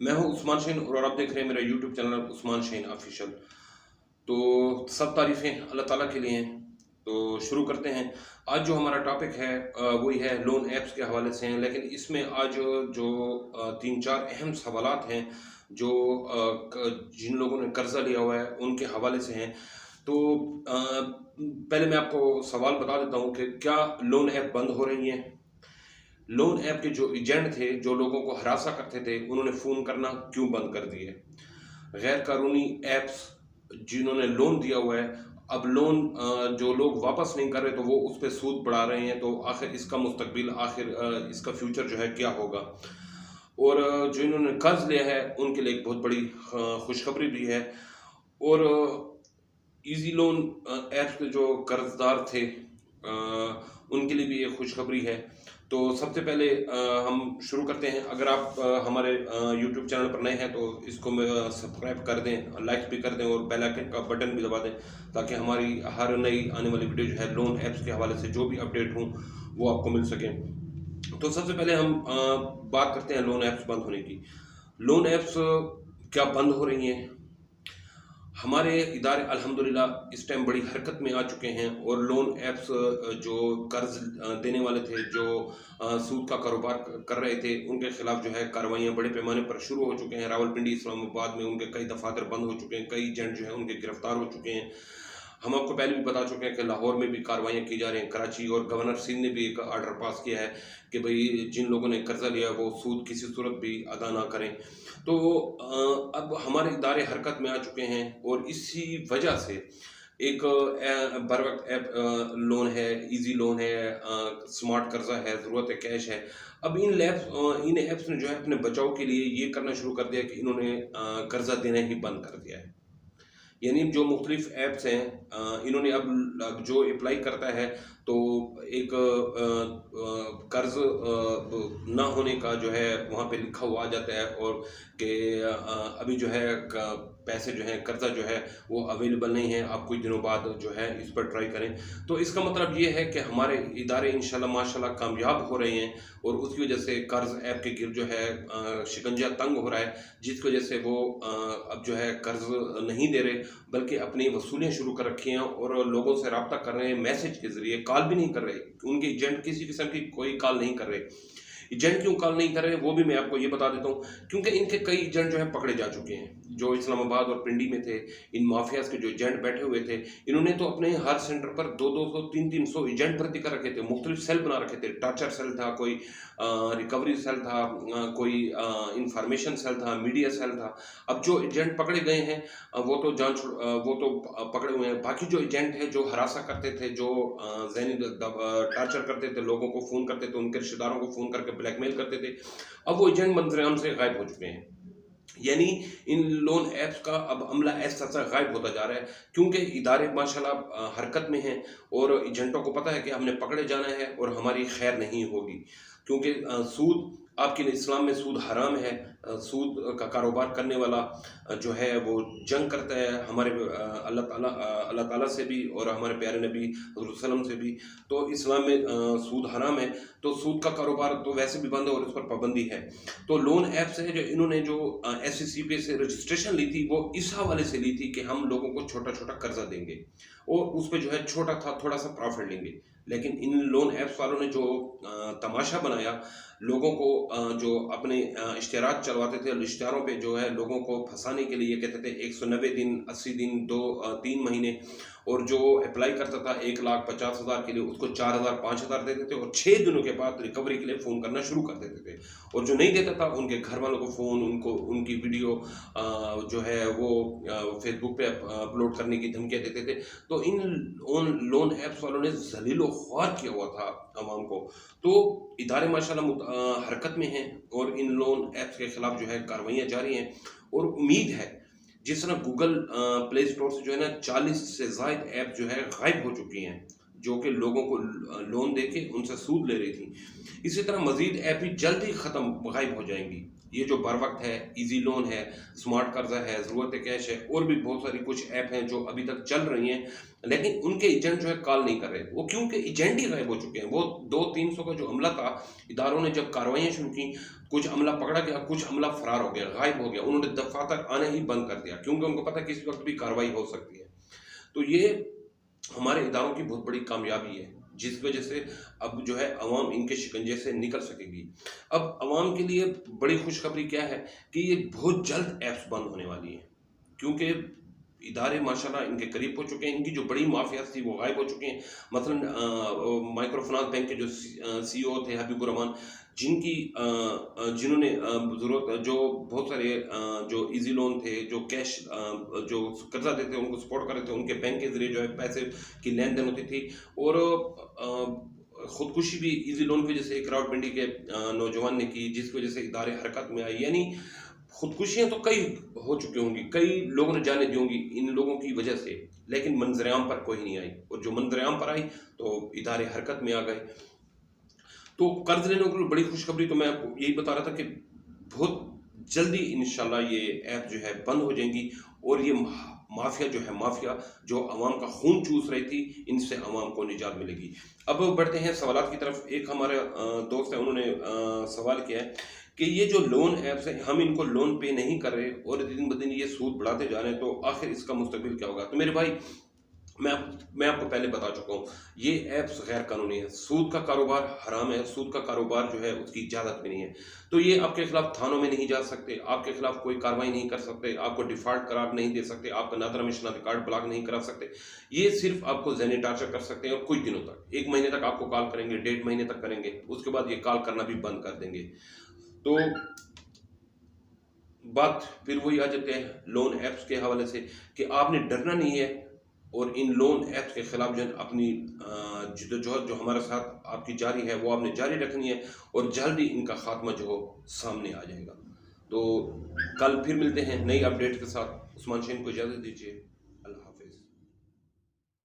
मैं हूं उस्मान शहीन और आप देख रहे हैं मेरा YouTube channel Usman Shaheen official. तो सब तारीफ़ें अल्लाह ताला के लिए हैं। तो शुरू करते हैं। आज जो हमारा टॉपिक है वही है लोन ऐप्स के हवाले से हैं, लेकिन इसमें आज जो 3-4 अहम सवालात हैं जो जिन लोगों ने कर्ज़ा लिया हुआ है उनके हवाले से हैं। तो पहले मैं आपको सवाल बता देता हूँ कि क्या लोन ऐप बंद हो रही हैं। लोन ऐप के जो एजेंट थे, जो लोगों को हरासा करते थे, उन्होंने फ़ोन करना क्यों बंद कर दिए। गैर कानूनी ऐप्स जिन्होंने लोन दिया हुआ है, अब लोन जो लोग वापस नहीं कर रहे तो वो उस पे सूद बढ़ा रहे हैं। तो आखिर इसका मुस्तकबिल, आखिर इसका फ्यूचर जो है क्या होगा। और जो इन्होंने कर्ज लिया है उनके लिए एक बहुत बड़ी खुशखबरी भी है। और इजी लोन ऐप्स के जो कर्जदार थे उनके लिए भी एक खुशखबरी है। तो सबसे पहले हम शुरू करते हैं। अगर आप हमारे यूट्यूब चैनल पर नए हैं तो इसको सब्सक्राइब कर दें, लाइक भी कर दें और बेल आइकन का बटन भी दबा दें, ताकि हमारी हर नई आने वाली वीडियो जो है लोन ऐप्स के हवाले से जो भी अपडेट हों वो आपको मिल सके। तो सबसे पहले हम बात करते हैं लोन ऐप्स बंद होने की। लोन ऐप्स क्या बंद हो रही हैं। हमारे इदारे अल्हम्दुलिल्लाह इस टाइम बड़ी हरकत में आ चुके हैं और लोन ऐप्स जो कर्ज देने वाले थे, जो सूद का कारोबार कर रहे थे, उनके खिलाफ जो है कार्रवाइयाँ बड़े पैमाने पर शुरू हो चुके हैं। रावलपिंडी, इस्लामाबाद में उनके कई दफातर बंद हो चुके हैं, कई एजेंट जो है उनके गिरफ्तार हो चुके हैं। हम आपको पहले भी बता चुके हैं कि लाहौर में भी कार्रवाइयाँ की जा रही हैं, कराची, और गवर्नर सिंह ने भी एक आर्डर पास किया है कि भाई जिन लोगों ने कर्जा लिया वो सूद किसी सूरत भी अदा ना करें। तो अब हमारे इदारे हरकत में आ चुके हैं और इसी वजह से एक बर वक्त ऐप लोन है, इजी लोन है, स्मार्ट कर्जा है, ज़रूरत है कैश है। अब इन ऐप्स ने जो है अपने बचाव के लिए ये करना शुरू कर दिया कि इन्होंने कर्जा देना ही बंद कर दिया है। यानी जो मुख्तलिफ ऐप्स हैं, इन्होंने अब जो अप्लाई करता है तो एक कर्ज ना होने का जो है वहाँ पे लिखा हुआ आ जाता है, और कि अभी जो है पैसे जो हैं, कर्जा जो है वो अवेलेबल नहीं है, आप कुछ दिनों बाद जो है इस पर ट्राई करें। तो इसका मतलब ये है कि हमारे इदारे इंशाल्लाह माशाल्लाह कामयाब हो रहे हैं और उसकी वजह से कर्ज ऐप के गिर जो है शिकंजा तंग हो रहा है, जिसकी वजह से वो अब जो है कर्ज नहीं दे रहे, बल्कि अपनी वसूलियाँ शुरू कर रखी हैं और लोगों से रब्ता कर रहे हैं मैसेज के ज़रिए। कॉल भी नहीं कर रहे, उनके एजेंट किसी किस्म की कोई कॉल नहीं कर रहे। एजेंट क्यों कॉल नहीं कर रहे वो भी मैं आपको ये बता देता हूँ, क्योंकि इनके कई एजेंट जो है पकड़े जा चुके हैं, जो इस्लामाबाद और पिंडी में थे। इन माफियाज के जो एजेंट बैठे हुए थे, इन्होंने तो अपने हर सेंटर पर 200-200, 300-300 एजेंट भर्ती कर रखे थे, मुख्तलिफ सेल बना रखे थे। टार्चर सेल था, कोई रिकवरी सेल था, कोई इंफॉर्मेशन सेल था, मीडिया सेल था। अब जो एजेंट पकड़े गए हैं वो तो वो तो पकड़े हुए हैं। बाकी जो एजेंट है, जो हरासा करते थे, जो जहनी टार्चर करते थे, लोगों को फ़ोन करते थे, उनके रिश्तेदारों को फ़ोन करके ब्लैकमेल करते थे, अब वो एजेंट मंजरेआम से गायब हो चुके हैं। यानी इन लोन ऐप्स का अब अमला ऐसा गायब होता जा रहा है, क्योंकि इदारे माशाल्लाह हरकत में हैं और एजेंटों को पता है कि हमने पकड़े जाना है और हमारी खैर नहीं होगी। क्योंकि सूद आपके लिए इस्लाम में सूद हराम है। सूद का कारोबार करने वाला जो है वो जंग करता है हमारे अल्लाह ताला से भी और हमारे प्यारे नबी हज़रत सल्लम से भी। तो इस्लाम में सूद हराम है, तो सूद का कारोबार तो वैसे भी बंद है और इस पर पाबंदी है। तो लोन ऐप से जो इन्होंने जो SCCP से रजिस्ट्रेशन ली थी, वो इस हवाले से ली थी कि हम लोगों को छोटा छोटा कर्जा देंगे और उस पर जो है छोटा था थोड़ा सा प्रॉफिट लेंगे। लेकिन इन लोन ऐप्स वालों ने जो तमाशा बनाया, लोगों को जो अपने इश्तिहारात चलवाते थे, इश्तिहारों पे जो है लोगों को फंसाने के लिए कहते थे 190 दिन, 80 दिन, 3 महीने, और जो अप्लाई करता था 1,50,000 के लिए उसको 4,000, 5,000 देते थे और 6 दिनों के बाद रिकवरी के लिए फ़ोन करना शुरू कर देते थे। और जो नहीं देता था उनके घर वालों को फ़ोन, उनको उनकी वीडियो जो है वो फेसबुक पे अपलोड करने की धमकियाँ देते थे। तो इन लोन ऐप्स वालों ने ज़लील ख्वार किया हुआ था आवाम को। तो इदारे माशाल्लाह हरकत में हैं और इन लोन ऐप्स के खिलाफ जो है कार्रवाइयाँ जारी हैं। और उम्मीद है, जिस तरह गूगल प्ले स्टोर से जो है ना 40 से ज़ायद ऐप जो है गायब हो चुकी हैं, जो कि लोगों को लोन देके उनसे सूद ले रही थी, इसी तरह मजीद ऐप भी जल्द ही ख़त्म गायब हो जाएंगी। ये जो बर वक्त है, इजी लोन है, स्मार्ट कर्जा है, ज़रूरत कैश है, और भी बहुत सारी कुछ ऐप हैं जो अभी तक चल रही हैं, लेकिन उनके एजेंट जो है कॉल नहीं कर रहे। वो क्योंकि एजेंट ही गायब हो चुके हैं। वो 200-300 का जो अमला था, इदारों ने जब कार्रवाइयाँ शुरू की, कुछ अमला पकड़ा गया, कुछ अमला फरार हो गया, गायब हो गया। उन्होंने दफातर आना ही बंद कर दिया क्योंकि उनको पता है किसी वक्त भी कार्रवाई हो सकती है। तो ये हमारे इदारों की बहुत बड़ी कामयाबी है, जिस वजह से अब जो है अवाम इनके शिकंजे से निकल सकेगी। अब अवाम के लिए बड़ी खुशखबरी क्या है कि ये बहुत जल्द ऐप्स बंद होने वाली हैं, क्योंकि इदारे माशाल्लाह इनके करीब हो चुके हैं। इनकी जो बड़ी माफियाज थी वो गायब हो चुके हैं। मसलन माइक्रो फाइनेंस बैंक के जो सीईओ थे हबीबुर रहमान, जिन्होंने ज़रूरत जो बहुत सारे जो इजी लोन थे, जो कैश जो कर्जा देते उनको सपोर्ट कर रहे थे, उनके बैंक के जरिए जो है पैसे की लेन देन होती थी। और खुदकुशी भी इजी लोन की वजह से एक रावलपिंडी के नौजवान ने की, जिसकी वजह से इदारे हरकत में आई। यानी खुदकुशियां तो कई हो चुकी होंगी, कई लोगों ने जाने दी होंगी इन लोगों की वजह से, लेकिन मंजरेआम पर कोई नहीं आई। और जो मंजरेआम पर आई तो इदारे हरकत में आ गए। तो कर्ज लेने के लिए बड़ी खुशखबरी तो मैं आपको यही बता रहा था कि बहुत जल्दी इंशाल्लाह ये ऐप जो है बंद हो जाएंगी, और ये माफिया जो है, माफिया जो अवाम का खून चूस रही थी, इनसे अवाम को निजात मिलेगी। अब बढ़ते हैं सवालात की तरफ। एक हमारे दोस्त है, उन्होंने सवाल किया है कि ये जो लोन ऐप्स हैं, हम इनको लोन पे नहीं कर रहे और दिन ब दिन ये सूद बढ़ाते जा रहे हैं, तो आखिर इसका मुस्तकबिल क्या होगा? तो मेरे भाई, मैं आपको पहले बता चुका हूँ, ये ऐप्स गैर कानूनी है। सूद का कारोबार हराम है। सूद का कारोबार जो है उसकी इजाज़त भी नहीं है। तो ये आपके खिलाफ थानों में नहीं जा सकते, आपके खिलाफ कोई कार्रवाई नहीं कर सकते, आपको डिफॉल्ट करार नहीं दे सकते, आपका नादरा में शनाख्ती कार्ड ब्लॉक नहीं करा सकते। ये सिर्फ आपको ज़हनी टार्चर कर सकते हैं, और कुछ दिनों तक, 1 महीने तक आपको कॉल करेंगे, 1.5 महीने तक करेंगे, उसके बाद ये कॉल करना भी बंद कर देंगे। तो बात फिर वही आ जाते हैं लोन ऐप्स के हवाले से कि आपने डरना नहीं है, और इन लोन ऐप्स के खिलाफ जो अपनी जद्दोजहद जो हमारे साथ आपकी जारी है वो आपने जारी रखनी है, और जल्द ही इनका खात्मा जो हो सामने आ जाएगा। तो कल फिर मिलते हैं नई अपडेट के साथ। उस्मान शहीन को इजाज़त दीजिए। अल्लाह हाफिज़।